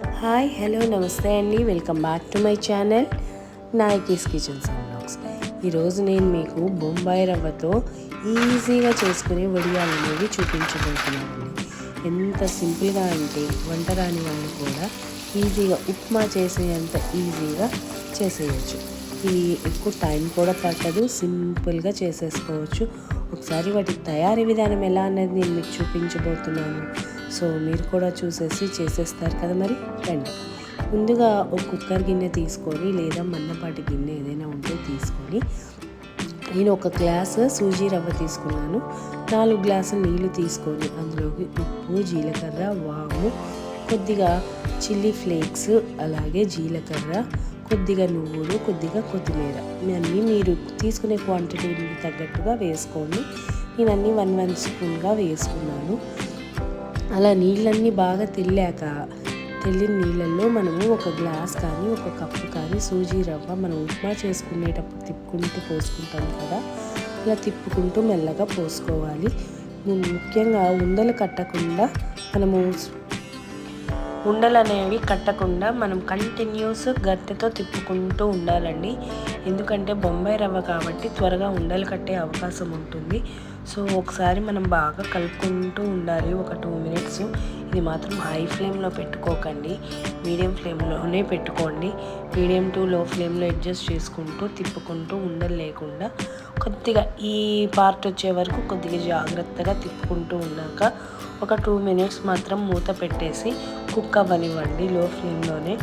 Hi hello నమస్తే అండి, welcome back to my channel Nayaki's kitchens and blogs. ఈరోజు నేను మీకు బొంబాయి రవ్వతో ఈజీగా చేసుకునే వడియాలు అనేవి చూపించబోతున్నానండి. ఎంత సింపుల్గా అంటే వంట రాని వాళ్ళు కూడా ఈజీగా ఉప్మా చేసేంత ఈజీగా చేసేయచ్చు. ఇవి ఎక్కువ టైం కూడా పట్టదు, సింపుల్గా చేసేసుకోవచ్చు. ఒకసారి వాటి తయారీ విధానం ఎలా అన్నది నేను మీకు చూపించబోతున్నాను. సో మీరు కూడా చూసేసి చేసేస్తారు కదా. మరి రండి. ముందుగా ఒక కుక్కర్ గిన్నె తీసుకొని లేదా మన్నపాటి గిన్నె ఏదైనా ఉంటే తీసుకొని నేను ఒక గ్లాసు సూజీ రవ్వ తీసుకున్నాను. 4 గ్లాసులు నీళ్లు తీసుకొని అందులోకి ఉప్పు, జీలకర్ర, వాము, కొద్దిగా చిల్లీ ఫ్లేక్స్, అలాగే జీలకర్ర, కొద్దిగా నువ్వులు, కొద్దిగా కొత్తిమీర అన్నీ మీరు తీసుకునే క్వాంటిటీకి తగ్గట్టుగా వేసుకోండి. నేను అన్నీ 1 స్పూన్గా వేసుకున్నాను. అలా నీళ్ళన్నీ బాగా తెల్లిన నీళ్ళల్లో మనము ఒక గ్లాస్ కానీ ఒక కప్పు కానీ సూజీ రవ్వ మనం ఉప్మా చేసుకునేటప్పుడు తిప్పుకుంటూ పోసుకుంటాం కదా, ఇలా తిప్పుకుంటూ మెల్లగా పోసుకోవాలి. ముఖ్యంగా ఉండలు అనేవి కట్టకుండా మనం కంటిన్యూస్ గరిటెతో తిప్పుకుంటూ ఉండాలండి. ఎందుకంటే బొంబాయి రవ్వ కాబట్టి త్వరగా ఉండలు కట్టే అవకాశం ఉంటుంది. సో ఒకసారి మనం బాగా కలుపుకుంటూ ఉండాలి ఒక 2 మినిట్స్. ఇది మాత్రం హై ఫ్లేమ్లో పెట్టుకోకండి, మీడియం ఫ్లేమ్లోనే పెట్టుకోండి. మీడియం టు లో ఫ్లేమ్లో అడ్జస్ట్ చేసుకుంటూ తిప్పుకుంటూ ఉండలు లేకుండా కొద్దిగా ఈ పార్ట్ వచ్చే వరకు కొద్దిగా జాగ్రత్తగా తిప్పుకుంటూ ఉన్నాక ఒక 2 మినిట్స్ మాత్రం మూత పెట్టేసి కుక్ అవ్వనివ్వండి లో ఫ్లేమ్లోనే.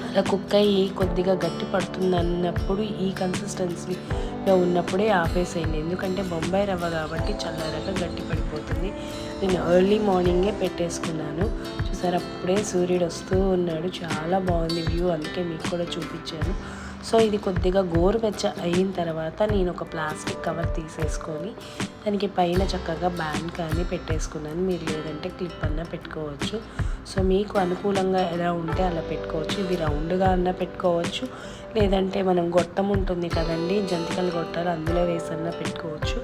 అలా కుక్ అయ్యి కొద్దిగా గట్టి పడుతుంది అన్నప్పుడు ఈ కన్సిస్టెన్సీలో ఉన్నప్పుడే ఆపేసేయండి. ఎందుకంటే బొంబాయి రవ్వ కాబట్టి చల్లారగా గట్టి పడిపోతుంది. నేను ఎర్లీ మార్నింగే పెట్టేసుకున్నాను. చూసారు, అప్పుడే సూర్యుడు వస్తూ ఉన్నాడు. చాలా బాగుంది వ్యూ, అందుకే మీకు కూడా చూపించాను. సో ఇది కొద్దిగా గోరువెచ్చ అయిన తర్వాత నేను ఒక ప్లాస్టిక్ కవర్ తీసేసుకొని దానికి పైన చక్కగా బ్యాండ్ కానీ పెట్టేసుకున్నాను. మీరు లేదంటే క్లిప్ అన్నా పెట్టుకోవచ్చు. సో మీకు అనుకూలంగా ఎలా ఉంటే అలా పెట్టుకోవచ్చు. ఇవి రౌండ్గా అన్నా పెట్టుకోవచ్చు, లేదంటే మనం గొట్టం ఉంటుంది కదండి, జంతికల గొట్టాలు, అందులో వేసన్నా పెట్టుకోవచ్చు.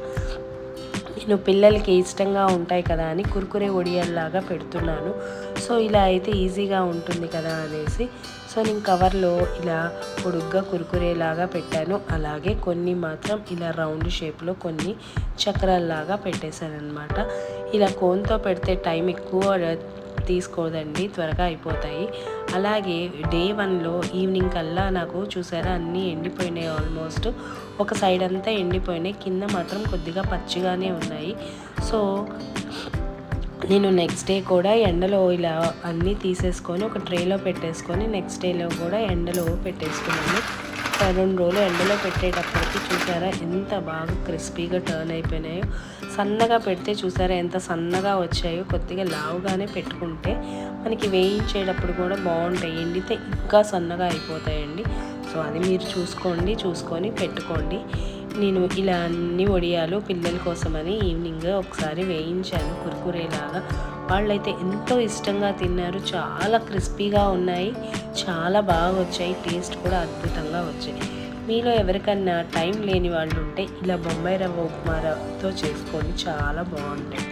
నేను పిల్లలకి ఇష్టంగా ఉంటాయి కదా అని కుర్కురే వడియాల్లాగా పెడుతున్నాను. సో ఇలా అయితే ఈజీగా ఉంటుంది కదా అనేసి సో నేను కవర్లో ఇలా పొడుగ్గా కుర్కురేలాగా పెట్టాను. అలాగే కొన్ని మాత్రం ఇలా రౌండ్ షేప్లో కొన్ని చక్రాల్లాగా పెట్టేశాను అనమాట. ఇలా కోన్తో పెడితే టైం ఎక్కువ తీసుకోదండి, త్వరగా అయిపోతాయి. అలాగే డే 1లో ఈవినింగ్ కల్లా నాకు చూసారా అన్నీ ఎండిపోయినాయి. ఆల్మోస్ట్ ఒక సైడ్ అంతా ఎండిపోయినాయి, కింద మాత్రం కొద్దిగా పచ్చిగానే ఉన్నాయి. సో నేను నెక్స్ట్ డే కూడా ఎండలో ఇలా అన్నీ తీసేసుకొని ఒక ట్రేలో పెట్టేసుకొని నెక్స్ట్ డేలో కూడా ఎండలో పెట్టేసుకున్నాను. 2 రోజులు ఎండలో పెట్టేటప్పటికి చూసారా ఎంత బాగా క్రిస్పీగా టర్న్ అయిపోయినాయో. సన్నగా పెడితే చూసారా ఎంత సన్నగా వచ్చాయో. కొద్దిగా లావుగానే పెట్టుకుంటే మనకి వేయించేటప్పుడు కూడా బాగుంటాయి, ఎండితే ఇంకా సన్నగా అయిపోతాయండి. సో అది మీరు చూసుకొని పెట్టుకోండి. నేను ఇలా అన్ని వడియాలు పిల్లల కోసమని ఈవినింగ్ ఒకసారి వేయించాను కుర్కురేలాగా. వాళ్ళైతే ఎంతో ఇష్టంగా తిన్నారు. చాలా క్రిస్పీగా ఉన్నాయి, చాలా బాగా వచ్చాయి, టేస్ట్ కూడా అద్భుతంగా వచ్చాయి. మీలో ఎవరికన్నా టైం లేని వాళ్ళు ఉంటే ఇలా బొంబాయి రవ్వ ఉప్మాతో చేసుకోండి, చాలా బాగుంటాయి.